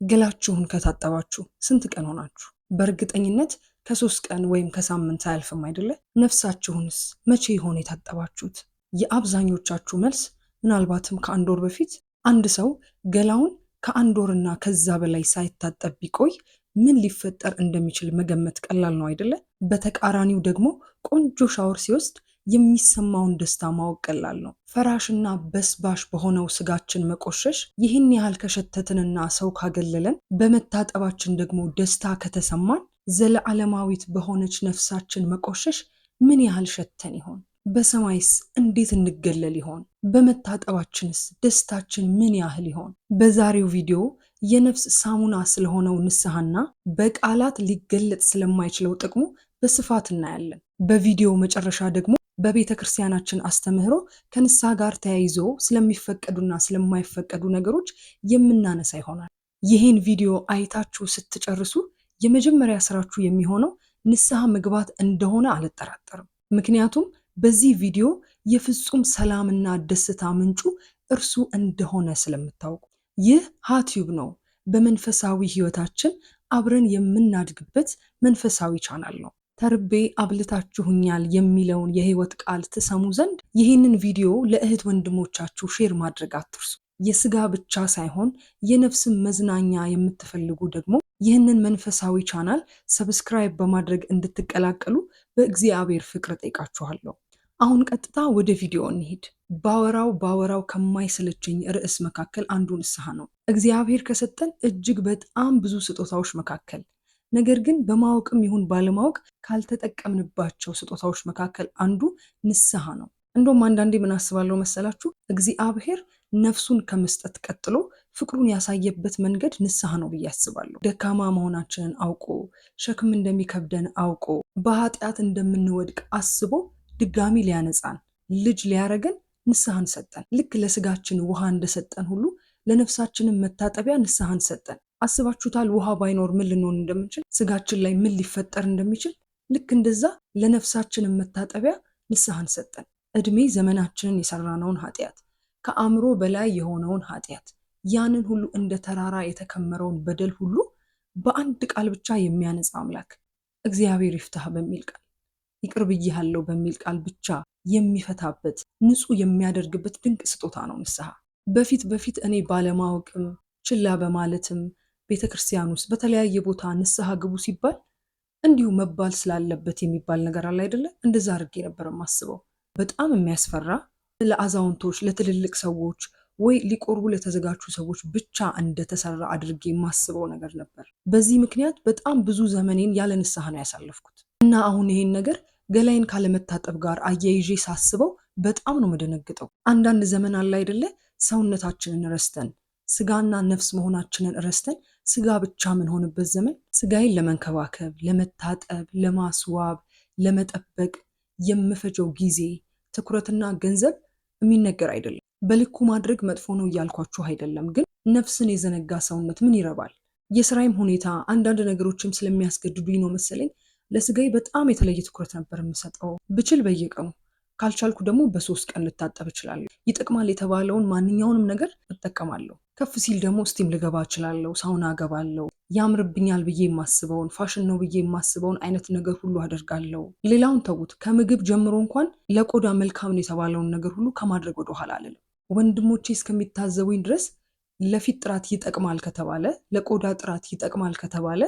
ገላችሁን ከታጠባችሁ ስንት ቀን ሆናችሁ? በእርግጠኝነት ከ3 ቀን ወይም ከሳምንት አያልፍም አይደለ? ነፍሳችሁንስ መቼ ይሆን የታጠባችሁት? የአብዛኞቻችሁ መልስ ምናልባትም ከአንድ ወር በፊት። አንድ ሰው ገላውን ከአንድ ወርና ከዛ በላይ ሳይታጠብ ቢቆይ ምን ሊፈጠር እንደሚችል መገመት ቀላል ነው አይደለ? በተቃራኒው ደግሞ ቆንጆ ሻወር ሲወስድ የሚሰማውን ደስታ ማወቅ ቀላል ነው። ፈራሽና በስባሽ በሆነው ስጋችን መቆሸሽ ይህን ያህል ከሸተትንና ሰው ካገለለን፣ በመታጠባችን ደግሞ ደስታ ከተሰማን ዘለዓለማዊት በሆነች ነፍሳችን መቆሸሽ ምን ያህል ሸተን ይሆን? በሰማይስ እንዴት እንገለል ይሆን? በመታጠባችንስ ደስታችን ምን ያህል ይሆን? በዛሬው ቪዲዮ የነፍስ ሳሙና ስለሆነው ንስሐና በቃላት ሊገለጽ ስለማይችለው ጥቅሙ በስፋት እናያለን። በቪዲዮ መጨረሻ ደግሞ በቤተ ክርስቲያናችን አስተምህሮ ከንስሐ ጋር ተያይዞ ስለሚፈቀዱና ስለማይፈቀዱ ነገሮች የምናነሳ ይሆናል። ይህን ቪዲዮ አይታችሁ ስትጨርሱ የመጀመሪያ ስራችሁ የሚሆነው ንስሐ መግባት እንደሆነ አልጠራጠርም። ምክንያቱም በዚህ ቪዲዮ የፍጹም ሰላምና ደስታ ምንጩ እርሱ እንደሆነ ስለምታውቁ። ይህ ሀቲዩብ ነው። በመንፈሳዊ ህይወታችን አብረን የምናድግበት መንፈሳዊ ቻናል ነው። ተርቤ አብልታችሁኛል የሚለውን የህይወት ቃል ትሰሙ ዘንድ ይህንን ቪዲዮ ለእህት ወንድሞቻችሁ ሼር ማድረግ አትርሱ። የስጋ ብቻ ሳይሆን የነፍስም መዝናኛ የምትፈልጉ ደግሞ ይህንን መንፈሳዊ ቻናል ሰብስክራይብ በማድረግ እንድትቀላቀሉ በእግዚአብሔር ፍቅር ጠይቃችኋለሁ። አሁን ቀጥታ ወደ ቪዲዮ እንሂድ። ባወራው ከማይሰለቸኝ ርዕስ መካከል አንዱ ንስሐ ነው። እግዚአብሔር ከሰጠን እጅግ በጣም ብዙ ስጦታዎች መካከል፣ ነገር ግን በማወቅም ይሁን ባለማወቅ ካልተጠቀምንባቸው ስጦታዎች መካከል አንዱ ንስሐ ነው። እንደውም አንዳንዴ ምን አስባለሁ መሰላችሁ? እግዚአብሔር ነፍሱን ከመስጠት ቀጥሎ ፍቅሩን ያሳየበት መንገድ ንስሐ ነው ብዬ አስባለሁ። ደካማ መሆናችንን አውቆ፣ ሸክም እንደሚከብደን አውቆ፣ በኃጢአት እንደምንወድቅ አስቦ ድጋሚ ሊያነጻን፣ ልጅ ሊያረገን ንስሐን ሰጠን። ልክ ለስጋችን ውሃ እንደሰጠን ሁሉ ለነፍሳችንም መታጠቢያ ንስሐን ሰጠን። አስባችሁታል? ውሃ ባይኖር ምን ልንሆን እንደምንችል፣ ስጋችን ላይ ምን ሊፈጠር እንደሚችል። ልክ እንደዛ ለነፍሳችንም መታጠቢያ ንስሐን ሰጠን። እድሜ ዘመናችንን የሰራነውን ኃጢአት፣ ከአእምሮ በላይ የሆነውን ኃጢአት፣ ያንን ሁሉ እንደ ተራራ የተከመረውን በደል ሁሉ በአንድ ቃል ብቻ የሚያነጻ አምላክ እግዚአብሔር ይፍታህ በሚል ቃል፣ ይቅር ብዬሃለሁ በሚል ቃል ብቻ የሚፈታበት ንጹህ የሚያደርግበት ድንቅ ስጦታ ነው ንስሐ። በፊት እኔ ባለማወቅም ችላ በማለትም ቤተክርስቲያን ውስጥ በተለያየ ቦታ ንስሐ ግቡ ሲባል እንዲሁ መባል ስላለበት የሚባል ነገር አለ አይደለ? እንደዛ አድርጌ ነበር የማስበው። በጣም የሚያስፈራ፣ ለአዛውንቶች፣ ለትልልቅ ሰዎች ወይ ሊቆርቡ ለተዘጋጁ ሰዎች ብቻ እንደተሰራ አድርጌ የማስበው ነገር ነበር። በዚህ ምክንያት በጣም ብዙ ዘመኔን ያለ ንስሐ ነው ያሳለፍኩት እና አሁን ይሄን ነገር ገላይን ካለመታጠብ ጋር አያይዤ ሳስበው በጣም ነው መደነግጠው። አንዳንድ ዘመን አለ አይደለ? ሰውነታችንን ረስተን ስጋና ነፍስ መሆናችንን ረስተን ስጋ ብቻ ምን ሆነበት ዘመን። ስጋዬን ለመንከባከብ፣ ለመታጠብ፣ ለማስዋብ፣ ለመጠበቅ የምፈጀው ጊዜ፣ ትኩረትና ገንዘብ የሚነገር አይደለም። በልኩ ማድረግ መጥፎ ነው እያልኳችሁ አይደለም፣ ግን ነፍስን የዘነጋ ሰውነት ምን ይረባል? የስራዬም ሁኔታ አንዳንድ ነገሮችም ስለሚያስገድዱኝ ነው መሰለኝ ለስጋዬ በጣም የተለየ ትኩረት ነበር የምሰጠው። ብችል በየቀኑ፣ ካልቻልኩ ደግሞ በ3 ቀን ልታጠብ እችላለሁ። ይጠቅማል የተባለውን ማንኛውንም ነገር እጠቀማለሁ። ከፍ ሲል ደግሞ ስቲም ልገባ እችላለሁ፣ ሳውና እገባለሁ። ያምርብኛል ብዬ የማስበውን፣ ፋሽን ነው ብዬ የማስበውን አይነት ነገር ሁሉ አደርጋለሁ። ሌላውን ተዉት፣ ከምግብ ጀምሮ እንኳን ለቆዳ መልካም ነው የተባለውን ነገር ሁሉ ከማድረግ ወደ ኋላ አልልም። ወንድሞቼ እስከሚታዘቡኝ ድረስ ለፊት ጥራት ይጠቅማል ከተባለ፣ ለቆዳ ጥራት ይጠቅማል ከተባለ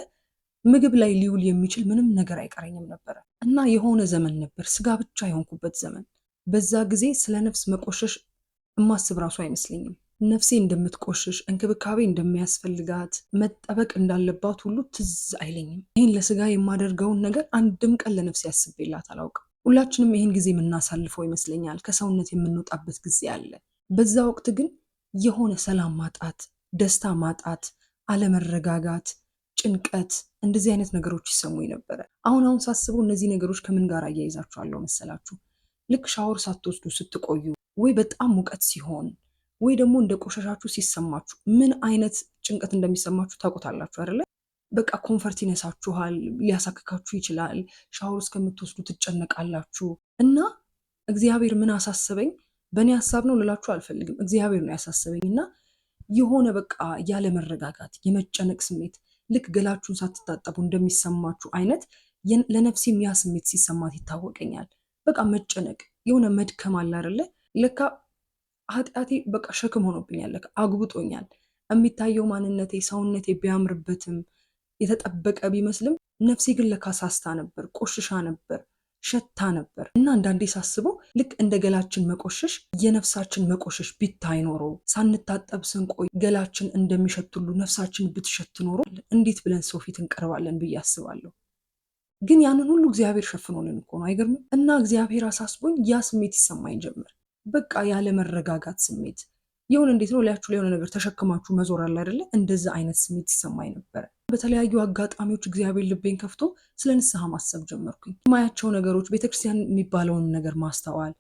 ምግብ ላይ ሊውል የሚችል ምንም ነገር አይቀረኝም ነበረ እና የሆነ ዘመን ነበር ስጋ ብቻ የሆንኩበት ዘመን። በዛ ጊዜ ስለ ነፍስ መቆሸሽ እማስብ ራሱ አይመስለኝም። ነፍሴ እንደምትቆሽሽ፣ እንክብካቤ እንደሚያስፈልጋት፣ መጠበቅ እንዳለባት ሁሉ ትዝ አይለኝም። ይህን ለስጋ የማደርገውን ነገር አንድም ቀን ለነፍሴ ያስቤላት አላውቅም። ሁላችንም ይህን ጊዜ የምናሳልፈው ይመስለኛል። ከሰውነት የምንወጣበት ጊዜ አለ። በዛ ወቅት ግን የሆነ ሰላም ማጣት፣ ደስታ ማጣት፣ አለመረጋጋት፣ ጭንቀት፣ እንደዚህ አይነት ነገሮች ይሰሙኝ ነበረ። አሁን ሳስበው እነዚህ ነገሮች ከምን ጋር አያይዛችኋለሁ መሰላችሁ? ልክ ሻወር ሳትወስዱ ስትቆዩ፣ ወይ በጣም ሙቀት ሲሆን፣ ወይ ደግሞ እንደ ቆሻሻችሁ ሲሰማችሁ ምን አይነት ጭንቀት እንደሚሰማችሁ ታውቁታላችሁ አይደለ? በቃ ኮንፈርት ይነሳችኋል፣ ሊያሳክካችሁ ይችላል። ሻወር እስከምትወስዱ ትጨነቃላችሁ። እና እግዚአብሔር ምን አሳሰበኝ፣ በእኔ ሀሳብ ነው ልላችሁ አልፈልግም፣ እግዚአብሔር ነው ያሳሰበኝ። እና የሆነ በቃ ያለ መረጋጋት የመጨነቅ ስሜት ልክ ገላችሁን ሳትታጠቡ እንደሚሰማችሁ አይነት ለነፍሴም ያ ስሜት ሲሰማት ይታወቀኛል። በቃ መጨነቅ የሆነ መድከም አለ አይደለ? ለካ ኃጢአቴ በቃ ሸክም ሆኖብኛል፣ ለካ አግብጦኛል። የሚታየው ማንነቴ ሰውነቴ ቢያምርበትም የተጠበቀ ቢመስልም ነፍሴ ግን ለካ ሳስታ ነበር፣ ቆሽሻ ነበር፣ ሸታ ነበር። እና አንዳንዴ ሳስበው ልክ እንደ ገላችን መቆሸሽ የነፍሳችን መቆሸሽ ቢታይ ኖሮ ሳንታጠብ ስንቆይ ገላችን እንደሚሸት ሁሉ ነፍሳችን ብትሸት ኖሮ እንዴት ብለን ሰው ፊት እንቀርባለን ብዬ አስባለሁ። ግን ያንን ሁሉ እግዚአብሔር ሸፍኖልን እኮ ነው። አይገርምም? እና እግዚአብሔር አሳስቦኝ ያ ስሜት ይሰማኝ ጀመር። በቃ ያለ መረጋጋት ስሜት የሆነ እንዴት ነው ላያችሁ ላይ የሆነ ነገር ተሸክማችሁ መዞር አለ አይደለ? እንደዛ አይነት ስሜት ይሰማኝ ነበረ። በተለያዩ አጋጣሚዎች እግዚአብሔር ልቤን ከፍቶ ስለ ንስሐ ማሰብ ጀመርኩኝ። የማያቸው ነገሮች ቤተክርስቲያን የሚባለውን ነገር ማስተዋል፣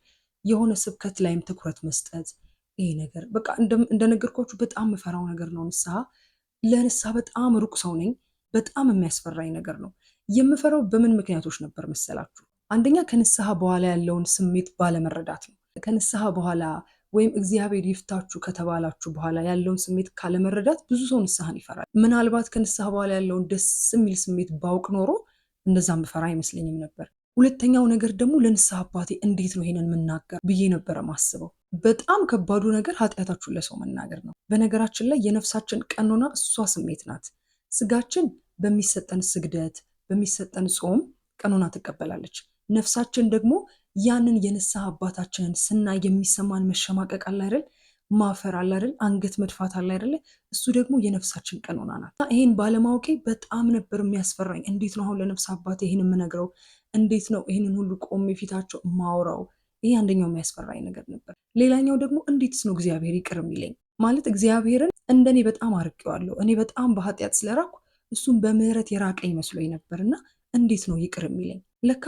የሆነ ስብከት ላይም ትኩረት መስጠት። ይሄ ነገር በቃ እንደነገርኳችሁ በጣም የምፈራው ነገር ነው ንስሐ። ለንስሐ በጣም ሩቅ ሰው ነኝ። በጣም የሚያስፈራኝ ነገር ነው። የምፈራው በምን ምክንያቶች ነበር መሰላችሁ? አንደኛ ከንስሐ በኋላ ያለውን ስሜት ባለመረዳት ነው። ከንስሐ በኋላ ወይም እግዚአብሔር ይፍታችሁ ከተባላችሁ በኋላ ያለውን ስሜት ካለመረዳት ብዙ ሰው ንስሐን ይፈራል። ምናልባት ከንስሐ በኋላ ያለውን ደስ የሚል ስሜት ባውቅ ኖሮ እንደዛም ብፈራ አይመስለኝም ነበር። ሁለተኛው ነገር ደግሞ ለንስሐ አባቴ እንዴት ነው ይሄንን የምናገር ብዬ ነበረ ማስበው። በጣም ከባዱ ነገር ኃጢአታችሁን ለሰው መናገር ነው። በነገራችን ላይ የነፍሳችን ቀኖና እሷ ስሜት ናት። ስጋችን በሚሰጠን ስግደት በሚሰጠን ጾም ቀኖና ትቀበላለች። ነፍሳችን ደግሞ ያንን የንስሐ አባታችንን ስናይ የሚሰማን መሸማቀቅ አለ አይደል? ማፈር አለ አይደል? አንገት መድፋት አለ አይደል? እሱ ደግሞ የነፍሳችን ቀኖና ናት። ይሄን ባለማወቄ በጣም ነበር የሚያስፈራኝ። እንዴት ነው አሁን ለነፍስ አባቴ ይሄን የምነግረው? እንዴት ነው ይሄንን ሁሉ ቆሜ ፊታቸው ማውራው? ይሄ አንደኛው የሚያስፈራኝ ነገር ነበር። ሌላኛው ደግሞ እንዴትስ ነው እግዚአብሔር ይቅር የሚለኝ? ማለት እግዚአብሔርን እንደኔ በጣም አርቄዋለሁ። እኔ በጣም በኃጢአት ስለራኩ እሱም በምህረት የራቀኝ መስሎኝ ነበርና እንዴት ነው ይቅር የሚለኝ? ለካ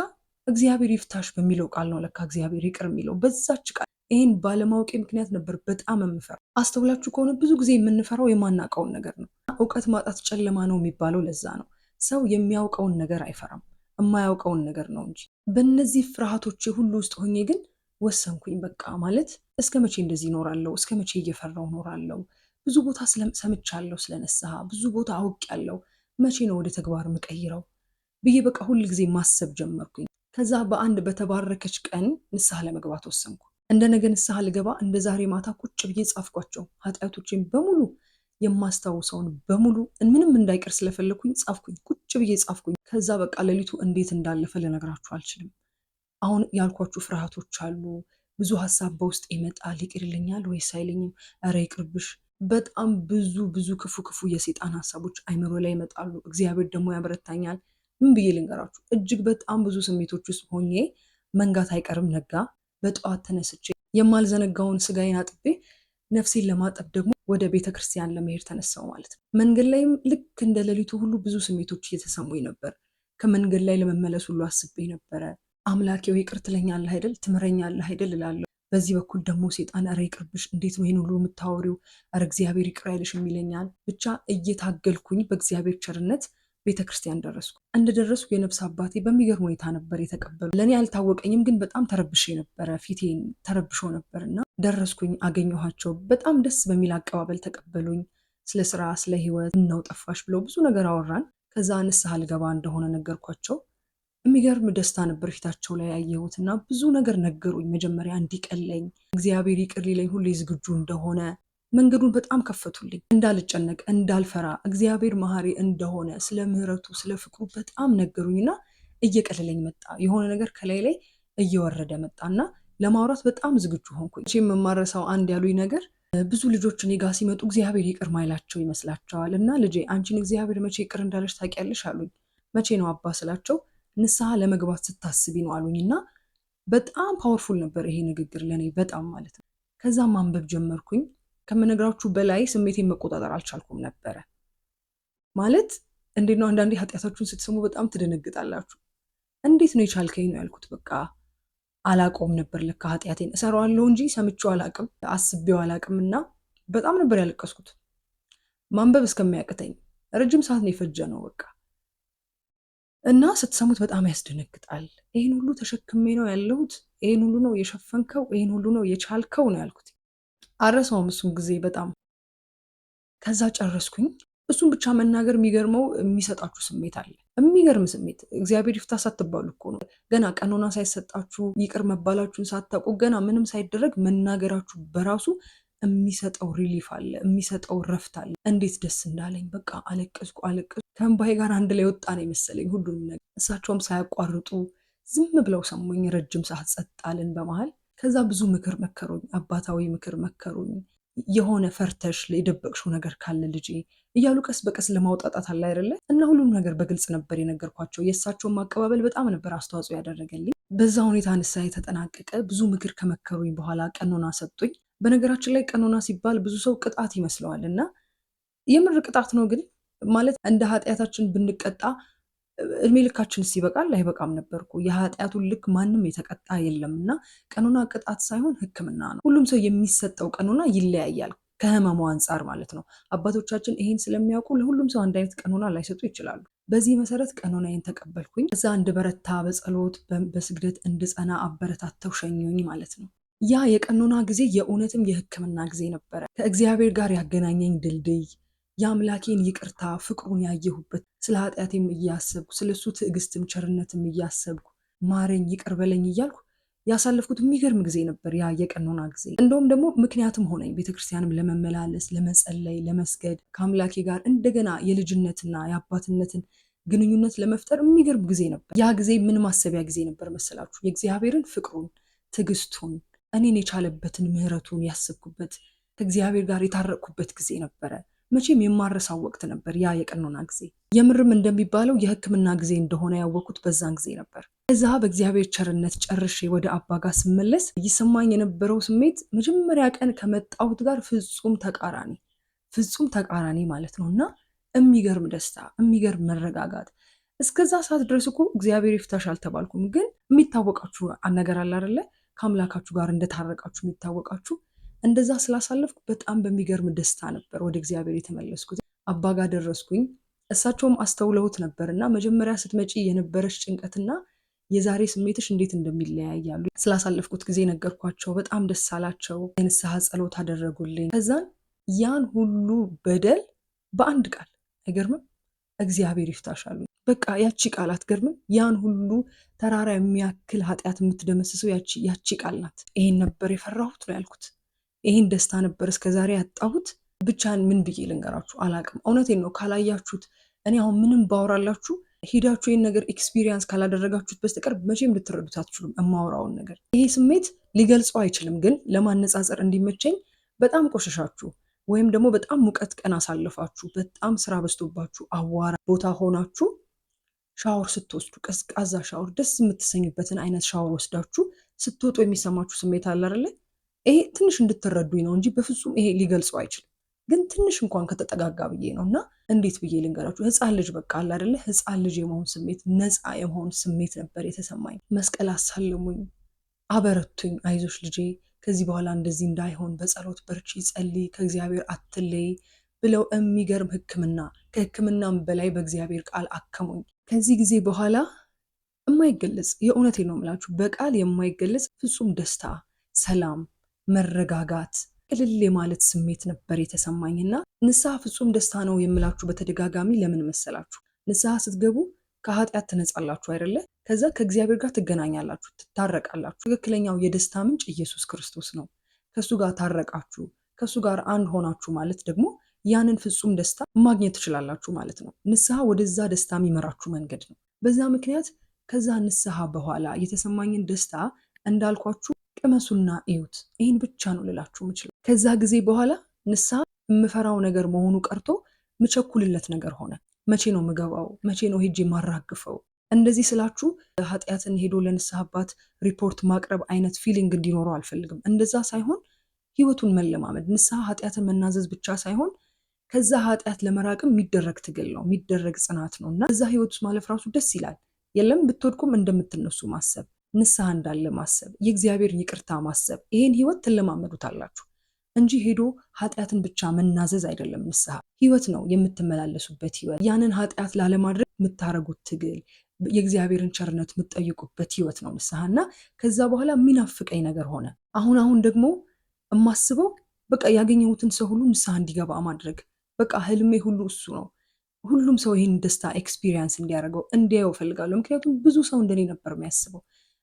እግዚአብሔር ይፍታሽ በሚለው ቃል ነው ለካ እግዚአብሔር ይቅር የሚለው፣ በዛች ቃል። ይህን ባለማወቄ ምክንያት ነበር በጣም የምፈራው። አስተውላችሁ ከሆነ ብዙ ጊዜ የምንፈራው የማናውቀውን ነገር ነው። እውቀት ማጣት ጨለማ ነው የሚባለው ለዛ ነው። ሰው የሚያውቀውን ነገር አይፈራም፣ የማያውቀውን ነገር ነው እንጂ። በእነዚህ ፍርሃቶች ሁሉ ውስጥ ሆኜ ግን ወሰንኩኝ። በቃ ማለት እስከ መቼ እንደዚህ እኖራለሁ? እስከ መቼ እየፈራው እኖራለሁ? ብዙ ቦታ ሰምቻለሁ ስለ ንስሐ፣ ብዙ ቦታ አውቄያለሁ። መቼ ነው ወደ ተግባር የምቀይረው ብዬ በቃ ሁል ጊዜ ማሰብ ጀመርኩኝ። ከዛ በአንድ በተባረከች ቀን ንስሐ ለመግባት ወሰንኩ። እንደ ነገ ንስሐ ልገባ እንደ ዛሬ ማታ ቁጭ ብዬ ጻፍኳቸው ኃጢአቶችን በሙሉ፣ የማስታውሰውን በሙሉ ምንም እንዳይቀር ስለፈለኩኝ ጻፍኩኝ። ቁጭ ብዬ ጻፍኩኝ። ከዛ በቃ ሌሊቱ እንዴት እንዳለፈ ልነግራችሁ አልችልም። አሁን ያልኳችሁ ፍርሃቶች አሉ። ብዙ ሀሳብ በውስጥ ይመጣል። ይቅር ይለኛል ወይስ አይለኝም? ኧረ ይቅርብሽ። በጣም ብዙ ብዙ ክፉ ክፉ የሰይጣን ሀሳቦች አይምሮ ላይ ይመጣሉ። እግዚአብሔር ደግሞ ያበረታኛል። ምን ብዬ ልንገራችሁ? እጅግ በጣም ብዙ ስሜቶች ውስጥ ሆኜ መንጋት አይቀርም ነጋ። በጠዋት ተነስቼ የማልዘነጋውን ስጋዬን አጥቤ ነፍሴን ለማጠብ ደግሞ ወደ ቤተ ክርስቲያን ለመሄድ ተነሳው ማለት ነው። መንገድ ላይም ልክ እንደ ሌሊቱ ሁሉ ብዙ ስሜቶች እየተሰሙኝ ነበር። ከመንገድ ላይ ለመመለስ ሁሉ አስቤ ነበረ። አምላኬው ይቅር ትለኛለህ አይደል? ትምረኛለህ አይደል እላለሁ። በዚህ በኩል ደግሞ ሴጣን ኧረ ይቅርብሽ፣ እንዴት ነው ይህን ሁሉ የምታወሪው? ኧረ እግዚአብሔር ይቅር አይልሽም ይለኛል። ብቻ እየታገልኩኝ በእግዚአብሔር ቸርነት ቤተክርስቲያን ደረስኩ። እንደደረስኩ የነፍስ አባቴ በሚገርም ሁኔታ ነበር የተቀበሉ። ለእኔ አልታወቀኝም፣ ግን በጣም ተረብሼ ነበረ። ፊቴን ተረብሾ ነበር እና ደረስኩኝ፣ አገኘኋቸው። በጣም ደስ በሚል አቀባበል ተቀበሉኝ። ስለ ስራ፣ ስለ ህይወት፣ ምነው ጠፋሽ ብለው ብዙ ነገር አወራን። ከዛ ንስሐ ልገባ እንደሆነ ነገርኳቸው። የሚገርም ደስታ ነበር ፊታቸው ላይ ያየሁትና ብዙ ነገር ነገሩኝ። መጀመሪያ እንዲቀለኝ እግዚአብሔር ይቅር ሊለኝ ሁሌ ዝግጁ እንደሆነ መንገዱን በጣም ከፈቱልኝ። እንዳልጨነቅ እንዳልፈራ እግዚአብሔር መሐሪ እንደሆነ ስለ ምህረቱ ስለ ፍቅሩ በጣም ነገሩኝና እየቀለለኝ መጣ። የሆነ ነገር ከላይ ላይ እየወረደ መጣና ለማውራት በጣም ዝግጁ ሆንኩኝ። የምማረሰው አንድ ያሉኝ ነገር ብዙ ልጆች እኔ ጋ ሲመጡ እግዚአብሔር ይቅር ማይላቸው ይመስላቸዋል እና ልጄ አንቺን እግዚአብሔር መቼ ይቅር እንዳለሽ ታውቂያለሽ አሉኝ። መቼ ነው አባ ስላቸው ንስሐ ለመግባት ስታስቢ ነው አሉኝና በጣም ፓወርፉል ነበር ይሄ ንግግር ለእኔ በጣም ማለት ነው። ከዛም ማንበብ ጀመርኩኝ። ከምነግራችሁ በላይ ስሜቴን መቆጣጠር አልቻልኩም ነበረ። ማለት እንዴት ነው አንዳንዴ ኃጢአታችሁን ስትሰሙ በጣም ትደነግጣላችሁ። እንዴት ነው የቻልከኝ ነው ያልኩት። በቃ አላቆም ነበር ለካ ኃጢአቴን እሰራዋለሁ እንጂ ሰምቼው አላቅም፣ አስቤው አላቅም። እና በጣም ነበር ያለቀስኩት ማንበብ እስከሚያቅተኝ። ረጅም ሰዓት ነው የፈጀ ነው በቃ። እና ስትሰሙት በጣም ያስደነግጣል። ይህን ሁሉ ተሸክሜ ነው ያለሁት፣ ይህን ሁሉ ነው የሸፈንከው፣ ይህን ሁሉ ነው የቻልከው ነው ያልኩት። አረሰውም እሱን ጊዜ በጣም ከዛ ጨረስኩኝ። እሱን ብቻ መናገር የሚገርመው የሚሰጣችሁ ስሜት አለ። የሚገርም ስሜት። እግዚአብሔር ይፍታ ሳትባሉ እኮ ነው ገና ቀኖና ሳይሰጣችሁ ይቅር መባላችሁን ሳታውቁ ገና ምንም ሳይደረግ መናገራችሁ በራሱ የሚሰጠው ሪሊፍ አለ፣ የሚሰጠው ረፍት አለ። እንዴት ደስ እንዳለኝ በቃ አለቀስኩ። ከእምባዬ ጋር አንድ ላይ ወጣ ነው የመሰለኝ ሁሉንም ነገር። እሳቸውም ሳያቋርጡ ዝም ብለው ሰሙኝ። ረጅም ሰዓት ጸጥ አልን በመሃል። ከዛ ብዙ ምክር መከሩኝ፣ አባታዊ ምክር መከሩኝ። የሆነ ፈርተሽ የደበቅሽው ነገር ካለ ልጄ እያሉ ቀስ በቀስ ለማውጣጣት አለ አይደለ? እና ሁሉም ነገር በግልጽ ነበር የነገርኳቸው። የእሳቸውን ማቀባበል በጣም ነበር አስተዋጽኦ ያደረገልኝ። በዛ ሁኔታ ንስሐ የተጠናቀቀ። ብዙ ምክር ከመከሩኝ በኋላ ቀኖና ሰጡኝ። በነገራችን ላይ ቀኖና ሲባል ብዙ ሰው ቅጣት ይመስለዋል እና የምር ቅጣት ነው። ግን ማለት እንደ ኃጢአታችን ብንቀጣ እድሜ ልካችንስ ይበቃል? አይበቃም ነበርኩ። የኃጢአቱን ልክ ማንም የተቀጣ የለም እና ቀኖና ቅጣት ሳይሆን ሕክምና ነው። ሁሉም ሰው የሚሰጠው ቀኖና ይለያያል ከህመሙ አንጻር ማለት ነው። አባቶቻችን ይሄን ስለሚያውቁ ለሁሉም ሰው አንድ አይነት ቀኖና ላይሰጡ ይችላሉ። በዚህ መሰረት ቀኖናዬን ተቀበልኩኝ። እዛ እንድበረታ በጸሎት በስግደት እንድጸና አበረታተው ሸኙኝ ማለት ነው። ያ የቀኖና ጊዜ የእውነትም የሕክምና ጊዜ ነበረ። ከእግዚአብሔር ጋር ያገናኘኝ ድልድይ፣ የአምላኬን ይቅርታ ፍቅሩን ያየሁበት፣ ስለ ኃጢአቴም እያሰብኩ ስለ እሱ ትዕግስትም ቸርነትም እያሰብኩ ማረኝ ይቅር በለኝ እያልኩ ያሳለፍኩት የሚገርም ጊዜ ነበር ያ የቀኖና ጊዜ። እንደውም ደግሞ ምክንያትም ሆነኝ ቤተክርስቲያንም ለመመላለስ፣ ለመጸለይ፣ ለመስገድ፣ ከአምላኬ ጋር እንደገና የልጅነትና የአባትነትን ግንኙነት ለመፍጠር የሚገርም ጊዜ ነበር። ያ ጊዜ ምን ማሰቢያ ጊዜ ነበር መሰላችሁ? የእግዚአብሔርን ፍቅሩን፣ ትዕግስቱን፣ እኔን የቻለበትን ምሕረቱን ያሰብኩበት፣ ከእግዚአብሔር ጋር የታረቅኩበት ጊዜ ነበረ። መቼም የማረሳው ወቅት ነበር ያ የቀኖና ጊዜ። የምርም እንደሚባለው የሕክምና ጊዜ እንደሆነ ያወቅኩት በዛን ጊዜ ነበር። እዛ በእግዚአብሔር ቸርነት ጨርሼ ወደ አባ ጋር ስመለስ ይሰማኝ የነበረው ስሜት መጀመሪያ ቀን ከመጣሁት ጋር ፍጹም ተቃራኒ ማለት ነው። እና የሚገርም ደስታ፣ የሚገርም መረጋጋት። እስከዛ ሰዓት ድረስ እኮ እግዚአብሔር ይፍታሽ አልተባልኩም፣ ግን የሚታወቃችሁ ነገር አለ አይደለ? ከአምላካችሁ ጋር እንደታረቃችሁ የሚታወቃችሁ። እንደዛ ስላሳለፍኩ በጣም በሚገርም ደስታ ነበር ወደ እግዚአብሔር የተመለስኩት። አባ ጋር ደረስኩኝ። እሳቸውም አስተውለውት ነበር እና መጀመሪያ ስትመጪ የነበረች ጭንቀትና የዛሬ ስሜትሽ እንዴት እንደሚለያያሉ ስላሳለፍኩት ጊዜ ነገርኳቸው። በጣም ደስ አላቸው። የንስሐ ጸሎት አደረጉልኝ። ከዛን ያን ሁሉ በደል በአንድ ቃል አይገርምም? እግዚአብሔር ይፍታሽ አሉኝ። በቃ ያቺ ቃል አትገርምም? ያን ሁሉ ተራራ የሚያክል ኃጢአት የምትደመስሰው ያቺ ቃል ናት። ይሄን ነበር የፈራሁት ነው ያልኩት። ይሄን ደስታ ነበር እስከዛሬ ያጣሁት። ብቻን ምን ብዬ ልንገራችሁ አላቅም። እውነቴን ነው። ካላያችሁት እኔ አሁን ምንም ባወራላችሁ ሄዳችሁ ይህን ነገር ኤክስፒሪየንስ ካላደረጋችሁት በስተቀር መቼም ልትረዱት አትችሉም የማወራውን ነገር። ይሄ ስሜት ሊገልጸው አይችልም። ግን ለማነጻጸር እንዲመቸኝ በጣም ቆሸሻችሁ ወይም ደግሞ በጣም ሙቀት ቀን አሳልፋችሁ በጣም ስራ በዝቶባችሁ አዋራ ቦታ ሆናችሁ ሻወር ስትወስዱ ቀዝቃዛ ሻወር ደስ የምትሰኙበትን አይነት ሻወር ወስዳችሁ ስትወጡ የሚሰማችሁ ስሜት አለ አይደለ? ይሄ ትንሽ እንድትረዱኝ ነው እንጂ በፍጹም ይሄ ሊገልጸው አይችልም። ግን ትንሽ እንኳን ከተጠጋጋ ብዬ ነው። እና እንዴት ብዬ ልንገራችሁ? ህፃን ልጅ በቃ አለ አይደለ? ህፃን ልጅ የመሆን ስሜት፣ ነፃ የመሆን ስሜት ነበር የተሰማኝ። መስቀል አሳልሙኝ፣ አበረቱኝ፣ አይዞሽ ልጄ ከዚህ በኋላ እንደዚህ እንዳይሆን በጸሎት በርቺ፣ ጸልይ፣ ከእግዚአብሔር አትለይ ብለው የሚገርም ሕክምና ከሕክምናም በላይ በእግዚአብሔር ቃል አከሙኝ። ከዚህ ጊዜ በኋላ የማይገለጽ የእውነቴ ነው የምላችሁ በቃል የማይገለጽ ፍጹም ደስታ፣ ሰላም፣ መረጋጋት፣ ቅልል የማለት ስሜት ነበር የተሰማኝና ንስሐ ፍጹም ደስታ ነው የምላችሁ በተደጋጋሚ ለምን መሰላችሁ? ንስሐ ስትገቡ ከኃጢአት ትነጻላችሁ አይደለ? ከዛ ከእግዚአብሔር ጋር ትገናኛላችሁ፣ ትታረቃላችሁ። ትክክለኛው የደስታ ምንጭ ኢየሱስ ክርስቶስ ነው። ከሱ ጋር ታረቃችሁ፣ ከሱ ጋር አንድ ሆናችሁ ማለት ደግሞ ያንን ፍጹም ደስታ ማግኘት ትችላላችሁ ማለት ነው። ንስሐ ወደዛ ደስታ የሚመራችሁ መንገድ ነው። በዛ ምክንያት ከዛ ንስሐ በኋላ የተሰማኝን ደስታ እንዳልኳችሁ ቅመሱና እዩት። ይህን ብቻ ነው ልላችሁ የምችለው። ከዛ ጊዜ በኋላ ንስሐ የምፈራው ነገር መሆኑ ቀርቶ ምቸኩልለት ነገር ሆነ። መቼ ነው ምገባው? መቼ ነው ሄጄ ማራግፈው? እንደዚህ ስላችሁ ኃጢአትን ሄዶ ለንስሐ አባት ሪፖርት ማቅረብ አይነት ፊሊንግ እንዲኖረው አልፈልግም። እንደዛ ሳይሆን ህይወቱን መለማመድ፣ ንስሐ ኃጢአትን መናዘዝ ብቻ ሳይሆን ከዛ ኃጢአት ለመራቅም የሚደረግ ትግል ነው፣ የሚደረግ ጽናት ነው። እና እዛ ህይወት ውስጥ ማለፍ ራሱ ደስ ይላል። የለም ብትወድቁም እንደምትነሱ ማሰብ፣ ንስሐ እንዳለ ማሰብ፣ የእግዚአብሔር ይቅርታ ማሰብ፣ ይሄን ህይወት ትለማመዱታላችሁ እንጂ ሄዶ ኃጢአትን ብቻ መናዘዝ አይደለም። ንስሐ ህይወት ነው፣ የምትመላለሱበት ህይወት፣ ያንን ኃጢአት ላለማድረግ የምታረጉት ትግል፣ የእግዚአብሔርን ቸርነት የምትጠይቁበት ህይወት ነው ንስሐ። እና ከዛ በኋላ የሚናፍቀኝ ነገር ሆነ። አሁን ደግሞ የማስበው በቃ ያገኘሁትን ሰው ሁሉ ንስሐ እንዲገባ ማድረግ፣ በቃ ህልሜ ሁሉ እሱ ነው። ሁሉም ሰው ይህን ደስታ ኤክስፒሪየንስ እንዲያደርገው እንዲያየው እፈልጋለሁ። ምክንያቱም ብዙ ሰው እንደኔ ነበር የሚያስበው፣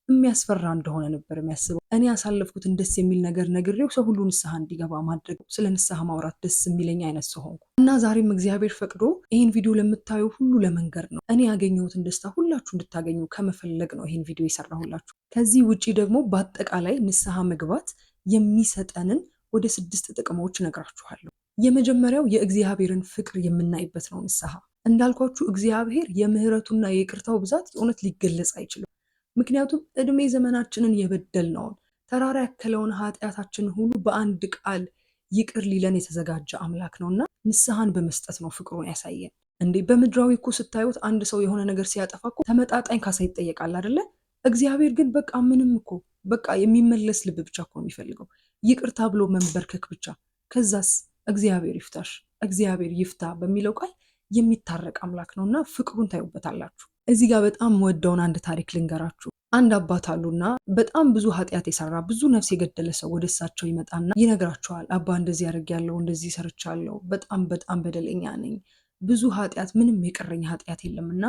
የሚያስፈራ እንደሆነ ነበር የሚያስበው። እኔ ያሳለፍኩትን ደስ የሚል ነገር ነግሬው ሰው ሁሉ ንስሐ እንዲገባ ማድረግ፣ ስለ ንስሐ ማውራት ደስ የሚለኝ አይነት ሰው ሆንኩ እና ዛሬም እግዚአብሔር ፈቅዶ ይህን ቪዲዮ ለምታዩ ሁሉ ለመንገር ነው። እኔ ያገኘሁትን ደስታ ሁላችሁ እንድታገኙ ከመፈለግ ነው ይህን ቪዲዮ የሰራሁላችሁ። ከዚህ ውጪ ደግሞ በአጠቃላይ ንስሐ መግባት የሚሰጠንን ወደ 6 ጥቅሞች እነግራችኋለሁ። የመጀመሪያው የእግዚአብሔርን ፍቅር የምናይበት ነው። ንስሐ እንዳልኳችሁ እግዚአብሔር የምህረቱና የይቅርታው ብዛት የእውነት ሊገለጽ አይችልም። ምክንያቱም እድሜ ዘመናችንን የበደልነውን ተራራ ያከለውን ኃጢአታችንን ሁሉ በአንድ ቃል ይቅር ሊለን የተዘጋጀ አምላክ ነውና ንስሐን በመስጠት ነው ፍቅሩን ያሳየን። እንዴ በምድራዊ እኮ ስታዩት አንድ ሰው የሆነ ነገር ሲያጠፋ እኮ ተመጣጣኝ ካሳ ይጠየቃል አይደለ? እግዚአብሔር ግን በቃ ምንም እኮ በቃ የሚመለስ ልብ ብቻ እኮ የሚፈልገው ይቅርታ ብሎ መንበርከክ ብቻ። ከዛስ እግዚአብሔር ይፍታሽ፣ እግዚአብሔር ይፍታ በሚለው ቃል የሚታረቅ አምላክ ነውና ፍቅሩን ታዩበታላችሁ። እዚህ ጋር በጣም ወደውን አንድ ታሪክ ልንገራችሁ። አንድ አባት አሉና በጣም ብዙ ኃጢአት የሰራ ብዙ ነፍስ የገደለ ሰው ወደ እሳቸው ይመጣና ይነግራቸዋል። አባ እንደዚህ አድርጌያለሁ፣ እንደዚህ ሰርቻለሁ፣ በጣም በደለኛ ነኝ፣ ብዙ ኃጢአት፣ ምንም የቀረኝ ኃጢአት የለምና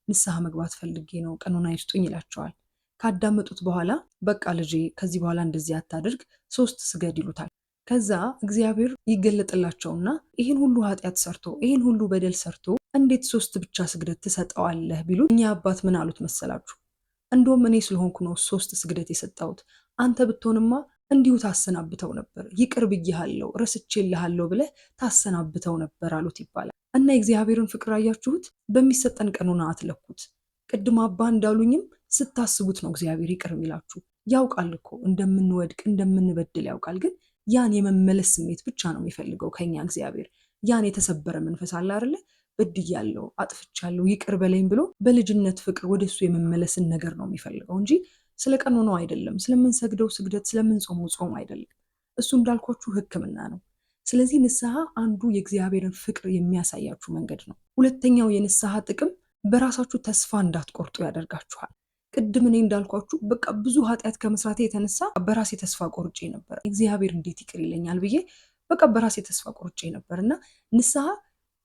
ንስሐ መግባት ፈልጌ ነው፣ ቀኖና ይስጡኝ ይላቸዋል። ካዳመጡት በኋላ በቃ ልጄ ከዚህ በኋላ እንደዚህ አታድርግ፣ 3 ስገድ ይሉታል። ከዛ እግዚአብሔር ይገለጥላቸውና ይህን ሁሉ ኃጢአት ሰርቶ ይህን ሁሉ በደል ሰርቶ እንዴት 3 ብቻ ስግደት ትሰጠዋለህ ቢሉ እኛ አባት ምን አሉት መሰላችሁ? እንደውም እኔ ስለሆንኩ ነው 3 ስግደት የሰጠሁት፣ አንተ ብትሆንማ እንዲሁ ታሰናብተው ነበር፣ ይቅር ብዬሃለሁ ረስቼልሃለሁ ብለህ ታሰናብተው ነበር አሉት ይባላል። እና የእግዚአብሔርን ፍቅር አያችሁት? በሚሰጠን ቀኖና አትለኩት። ቅድም አባ እንዳሉኝም ስታስቡት ነው እግዚአብሔር ይቅር የሚላችሁ። ያውቃል እኮ እንደምንወድቅ እንደምንበድል ያውቃል። ግን ያን የመመለስ ስሜት ብቻ ነው የሚፈልገው ከኛ እግዚአብሔር። ያን የተሰበረ መንፈስ አለ አይደለ? በድያለሁ፣ አጥፍቻለሁ፣ ይቅር በለኝ ብሎ በልጅነት ፍቅር ወደሱ የመመለስን ነገር ነው የሚፈልገው እንጂ ስለ ቀኖናው አይደለም፣ ስለምንሰግደው ስግደት፣ ስለምንጾመው ጾም አይደለም። እሱ እንዳልኳችሁ ሕክምና ነው። ስለዚህ ንስሐ አንዱ የእግዚአብሔርን ፍቅር የሚያሳያችሁ መንገድ ነው። ሁለተኛው የንስሐ ጥቅም በራሳችሁ ተስፋ እንዳትቆርጡ ያደርጋችኋል። ቅድም እኔ እንዳልኳችሁ በቃ ብዙ ኃጢአት ከመስራቴ የተነሳ በራሴ ተስፋ ቆርጬ ነበር። እግዚአብሔር እንዴት ይቅር ይለኛል ብዬ በቃ በራሴ ተስፋ ቆርጬ ነበር እና ንስሐ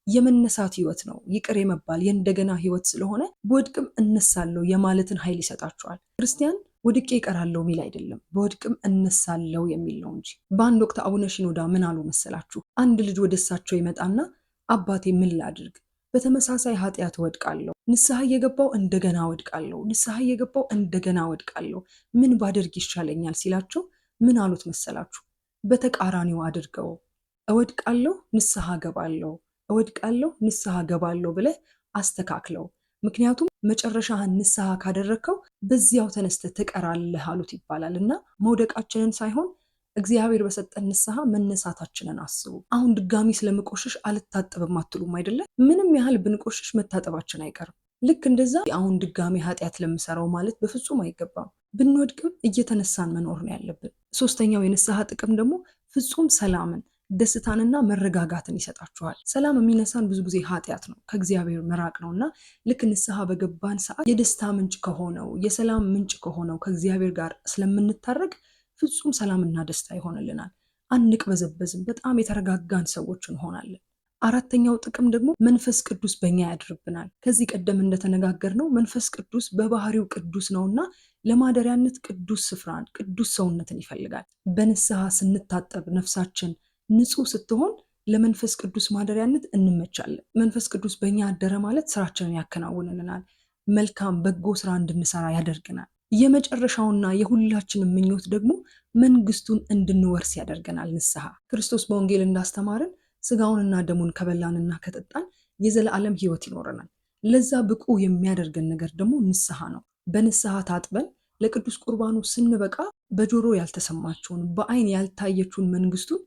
የመነሳት ህይወት ነው። ይቅር የመባል የእንደገና ህይወት ስለሆነ በወድቅም እነሳለሁ የማለትን ኃይል ይሰጣችኋል። ክርስቲያን ወድቄ ይቀራለሁ የሚል አይደለም፣ በወድቅም እነሳለሁ የሚል ነው እንጂ። በአንድ ወቅት አቡነ ሺኖዳ ምን አሉ መሰላችሁ? አንድ ልጅ ወደ እሳቸው ይመጣና አባቴ ምን ላድርግ? በተመሳሳይ ኃጢአት ወድቃለሁ፣ ንስሐ እየገባው እንደገና ወድቃለሁ፣ ንስሐ እየገባው እንደገና ወድቃለሁ፣ ምን ባደርግ ይሻለኛል ሲላቸው ምን አሉት መሰላችሁ? በተቃራኒው አድርገው፣ እወድቃለሁ ንስሐ ገባለሁ፣ እወድቃለሁ ንስሐ ገባለሁ ብለህ አስተካክለው። ምክንያቱም መጨረሻህን ንስሐ ካደረግከው በዚያው ተነስተህ ትቀራለህ አሉት ይባላል። እና መውደቃችንን ሳይሆን እግዚአብሔር በሰጠን ንስሐ መነሳታችንን አስቡ። አሁን ድጋሚ ስለምቆሽሽ አልታጠብም አትሉም አይደለ? ምንም ያህል ብንቆሽሽ መታጠባችን አይቀርም። ልክ እንደዛ አሁን ድጋሚ ኃጢአት ለምሰራው ማለት በፍጹም አይገባም። ብንወድቅም እየተነሳን መኖር ነው ያለብን። 3ኛው የንስሐ ጥቅም ደግሞ ፍጹም ሰላምን፣ ደስታንና መረጋጋትን ይሰጣችኋል። ሰላም የሚነሳን ብዙ ጊዜ ኃጢአት ነው፣ ከእግዚአብሔር መራቅ ነው እና ልክ ንስሐ በገባን ሰዓት የደስታ ምንጭ ከሆነው የሰላም ምንጭ ከሆነው ከእግዚአብሔር ጋር ስለምንታረቅ ፍጹም ሰላምና ደስታ ይሆንልናል። አንቅበዘበዝም፣ በጣም የተረጋጋን ሰዎች እንሆናለን። 4ኛው ጥቅም ደግሞ መንፈስ ቅዱስ በእኛ ያድርብናል። ከዚህ ቀደም እንደተነጋገርነው መንፈስ ቅዱስ በባህሪው ቅዱስ ነውና ለማደሪያነት ቅዱስ ስፍራን፣ ቅዱስ ሰውነትን ይፈልጋል። በንስሐ ስንታጠብ ነፍሳችን ንጹህ ስትሆን ለመንፈስ ቅዱስ ማደሪያነት እንመቻለን። መንፈስ ቅዱስ በእኛ አደረ ማለት ስራችንን ያከናውንልናል፣ መልካም በጎ ስራ እንድንሰራ ያደርገናል። የመጨረሻውና የሁላችንም ምኞት ደግሞ መንግስቱን እንድንወርስ ያደርገናል። ንስሐ ክርስቶስ በወንጌል እንዳስተማርን ስጋውንና ደሙን ከበላንና ከጠጣን የዘላለም ህይወት ይኖረናል። ለዛ ብቁ የሚያደርገን ነገር ደግሞ ንስሐ ነው። በንስሐ ታጥበን ለቅዱስ ቁርባኑ ስንበቃ በጆሮ ያልተሰማችውን በአይን ያልታየችውን መንግስቱን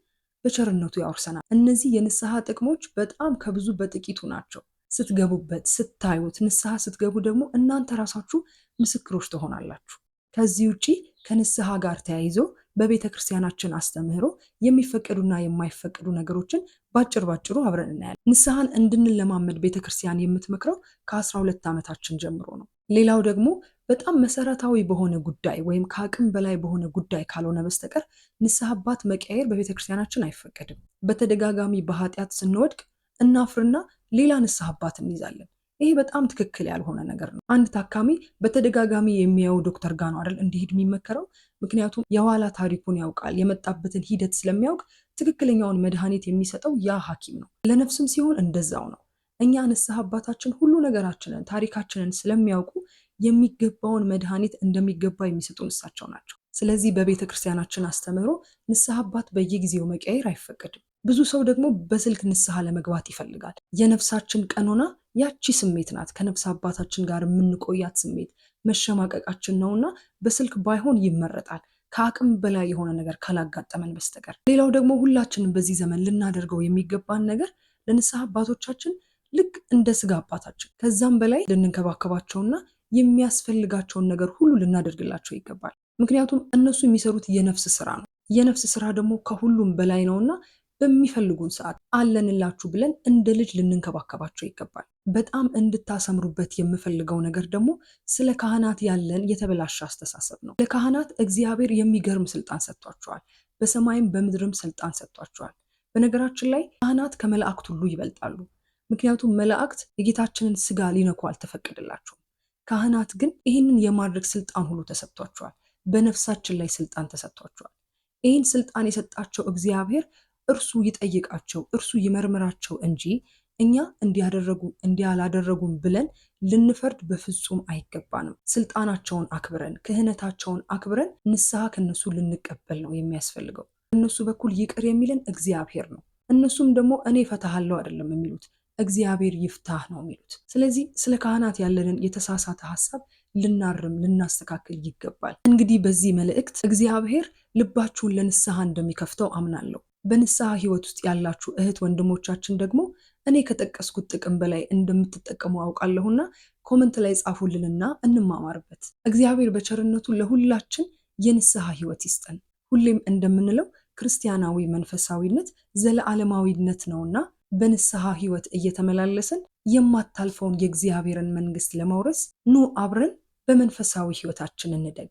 በቸርነቱ ያወርሰናል። እነዚህ የንስሐ ጥቅሞች በጣም ከብዙ በጥቂቱ ናቸው። ስትገቡበት ስታዩት፣ ንስሐ ስትገቡ ደግሞ እናንተ ራሳችሁ ምስክሮች ትሆናላችሁ። ከዚህ ውጪ ከንስሐ ጋር ተያይዞ በቤተ ክርስቲያናችን አስተምህሮ የሚፈቀዱና የማይፈቀዱ ነገሮችን ባጭሩ አብረን እናያለን። ንስሐን እንድንለማመድ ቤተ ክርስቲያን የምትመክረው ከ12 ዓመታችን ጀምሮ ነው። ሌላው ደግሞ በጣም መሰረታዊ በሆነ ጉዳይ ወይም ከአቅም በላይ በሆነ ጉዳይ ካልሆነ በስተቀር ንስሐ አባት መቀየር በቤተ ክርስቲያናችን አይፈቀድም። በተደጋጋሚ በኃጢአት ስንወድቅ እናፍርና ሌላ ንስሐ አባት እንይዛለን። ይሄ በጣም ትክክል ያልሆነ ነገር ነው። አንድ ታካሚ በተደጋጋሚ የሚያየው ዶክተር ጋር ነው አይደል እንዲሄድ የሚመከረው? ምክንያቱም የኋላ ታሪኩን ያውቃል፣ የመጣበትን ሂደት ስለሚያውቅ ትክክለኛውን መድኃኒት የሚሰጠው ያ ሐኪም ነው። ለነፍስም ሲሆን እንደዛው ነው። እኛ ንስሐ አባታችን ሁሉ ነገራችንን፣ ታሪካችንን ስለሚያውቁ የሚገባውን መድኃኒት እንደሚገባ የሚሰጡን እሳቸው ናቸው። ስለዚህ በቤተ ክርስቲያናችን አስተምህሮ ንስሐ አባት በየጊዜው መቀየር አይፈቀድም። ብዙ ሰው ደግሞ በስልክ ንስሐ ለመግባት ይፈልጋል። የነፍሳችን ቀኖና ያቺ ስሜት ናት። ከነፍስ አባታችን ጋር የምንቆያት ስሜት መሸማቀቃችን ነውና በስልክ ባይሆን ይመረጣል፣ ከአቅም በላይ የሆነ ነገር ካላጋጠመን በስተቀር። ሌላው ደግሞ ሁላችንም በዚህ ዘመን ልናደርገው የሚገባን ነገር ለንስሐ አባቶቻችን ልክ እንደ ስጋ አባታችን ከዛም በላይ ልንንከባከባቸውና የሚያስፈልጋቸውን ነገር ሁሉ ልናደርግላቸው ይገባል። ምክንያቱም እነሱ የሚሰሩት የነፍስ ስራ ነው። የነፍስ ስራ ደግሞ ከሁሉም በላይ ነውና በሚፈልጉን ሰዓት አለንላችሁ ብለን እንደ ልጅ ልንንከባከባቸው ይገባል። በጣም እንድታሰምሩበት የምፈልገው ነገር ደግሞ ስለ ካህናት ያለን የተበላሸ አስተሳሰብ ነው። ለካህናት እግዚአብሔር የሚገርም ስልጣን ሰጥቷቸዋል። በሰማይም በምድርም ስልጣን ሰጥቷቸዋል። በነገራችን ላይ ካህናት ከመላእክት ሁሉ ይበልጣሉ። ምክንያቱም መላእክት የጌታችንን ስጋ ሊነኩ አልተፈቀደላቸውም። ካህናት ግን ይህንን የማድረግ ስልጣን ሁሉ ተሰጥቷቸዋል። በነፍሳችን ላይ ስልጣን ተሰጥቷቸዋል። ይህን ስልጣን የሰጣቸው እግዚአብሔር እርሱ ይጠይቃቸው፣ እርሱ ይመርምራቸው እንጂ እኛ እንዲያደረጉ እንዲያላደረጉም ብለን ልንፈርድ በፍጹም አይገባንም። ስልጣናቸውን አክብረን ክህነታቸውን አክብረን ንስሐ ከነሱ ልንቀበል ነው የሚያስፈልገው። እነሱ በኩል ይቅር የሚለን እግዚአብሔር ነው። እነሱም ደግሞ እኔ ፈታሃለሁ አይደለም የሚሉት፣ እግዚአብሔር ይፍታህ ነው የሚሉት። ስለዚህ ስለ ካህናት ያለንን የተሳሳተ ሐሳብ ልናርም ልናስተካክል ይገባል። እንግዲህ በዚህ መልእክት እግዚአብሔር ልባችሁን ለንስሐ እንደሚከፍተው አምናለሁ። በንስሐ ህይወት ውስጥ ያላችሁ እህት ወንድሞቻችን ደግሞ እኔ ከጠቀስኩት ጥቅም በላይ እንደምትጠቀሙ አውቃለሁና ኮመንት ላይ ጻፉልንና እንማማርበት። እግዚአብሔር በቸርነቱ ለሁላችን የንስሐ ህይወት ይስጠን። ሁሌም እንደምንለው ክርስቲያናዊ መንፈሳዊነት ዘለዓለማዊነት ነውና በንስሐ ህይወት እየተመላለስን የማታልፈውን የእግዚአብሔርን መንግስት ለመውረስ ኑ አብረን በመንፈሳዊ ህይወታችን እንደግ።